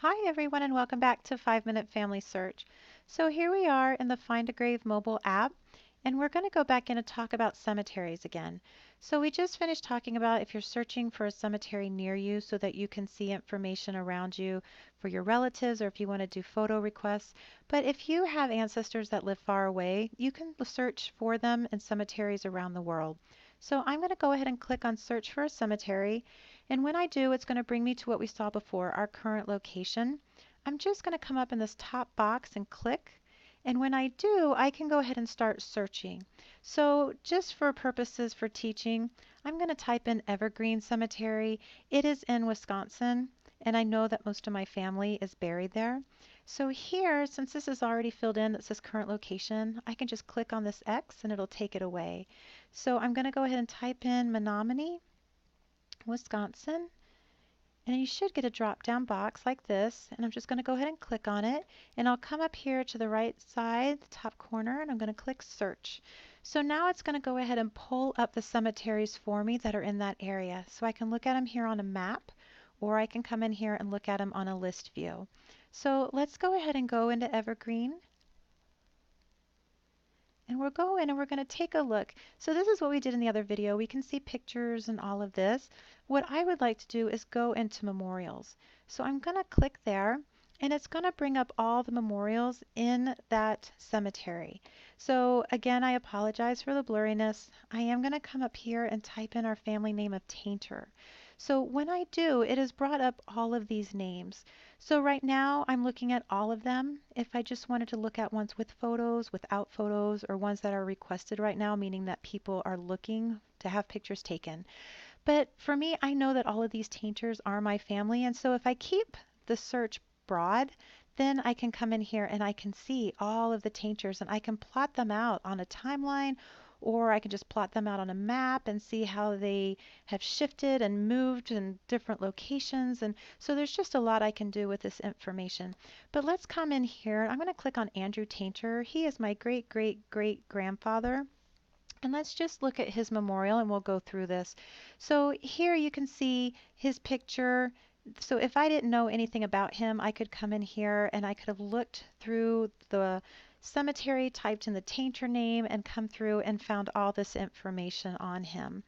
Hi everyone and welcome back to 5 Minute Family Search. So here we are in the Find a Grave mobile app and we're going to go back in and talk about cemeteries again. So we just finished talking about if you're searching for a cemetery near you so that you can see information around you for your relatives or if you want to do photo requests. But if you have ancestors that live far away, you can search for them in cemeteries around the world. So I'm going to go ahead and click on search for a cemetery. And when I do, it's going to bring me to what we saw before, our current location. I'm just going to come up in this top box and click. And when I do, I can go ahead and start searching. So just for purposes for teaching, I'm going to type in Evergreen Cemetery. It is in Wisconsin, and I know that most of my family is buried there. So here, since this is already filled in, that says current location, I can just click on this X and it'll take it away. So I'm going to go ahead and type in Menominee, Wisconsin. And you should get a drop down box like this. And I'm just going to go ahead and click on it. And I'll come up here to the right side, the top corner, and I'm going to click search. So now it's going to go ahead and pull up the cemeteries for me that are in that area. So I can look at them here on a map, or I can come in here and look at them on a list view. So let's go ahead and go into Evergreen. And we'll go in and we're going to take a look. So this is what we did in the other video. We can see pictures and all of this. What I would like to do is go into memorials. So I'm going to click there and it's going to bring up all the memorials in that cemetery. So again, I apologize for the blurriness. I am going to come up here and type in our family name of Tainter. So when I do, it has brought up all of these names. So right now I'm looking at all of them. If I just wanted to look at ones with photos, without photos, or ones that are requested right now, meaning that people are looking to have pictures taken. But for me, I know that all of these tainters are my family, and so if I keep the search broad, then I can come in here and I can see all of the tainters and I can plot them out on a timeline or I can just plot them out on a map and see how they have shifted and moved in different locations. And so there's just a lot I can do with this information. But let's come in here. I'm going to click on Andrew Tainter. He is my great great great grandfather. And let's just look at his memorial and we'll go through this. So here you can see his picture. So if I didn't know anything about him, I could come in here and I could have looked through the cemetery, typed in the tainter name, and come through and found all this information on him.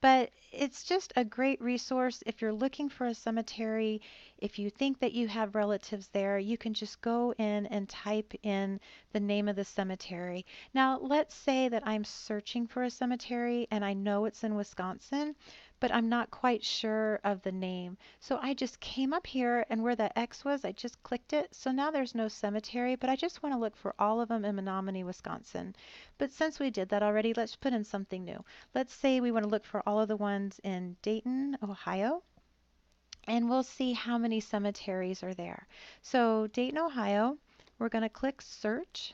But it's just a great resource if you're looking for a cemetery. If you think that you have relatives there, you can just go in and type in the name of the cemetery. Now, let's say that I'm searching for a cemetery and I know it's in Wisconsin, but I'm not quite sure of the name. So I just came up here and where that X was, I just clicked it. So now there's no cemetery, but I just want to look for all of them in Menominee, Wisconsin. But since we did that already, let's put in something new. Let's say we want to look for all of the ones in Dayton, Ohio, and we'll see how many cemeteries are there. So Dayton, Ohio, we're going to click search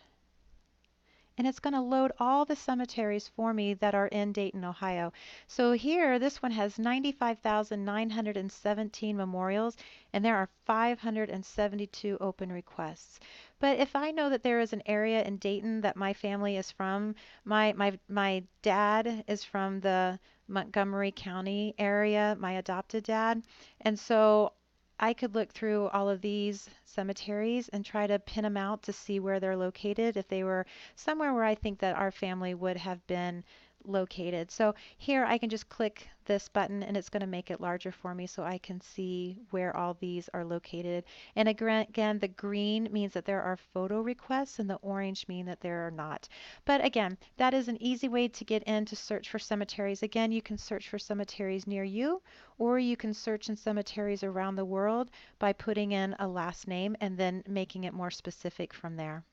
and it's going to load all the cemeteries for me that are in Dayton, Ohio. So here, this one has 95,917 memorials, and there are 572 open requests. But if I know that there is an area in Dayton that my family is from, my dad is from the Montgomery County area, my adopted dad, and so I could look through all of these cemeteries and try to pin them out to see where they're located if they were somewhere where I think that our family would have been located. So here I can just click this button and it's going to make it larger for me so I can see where all these are located. And again, the green means that there are photo requests and the orange mean that there are not. But again, that is an easy way to get in to search for cemeteries. Again, you can search for cemeteries near you or you can search in cemeteries around the world by putting in a last name and then making it more specific from there.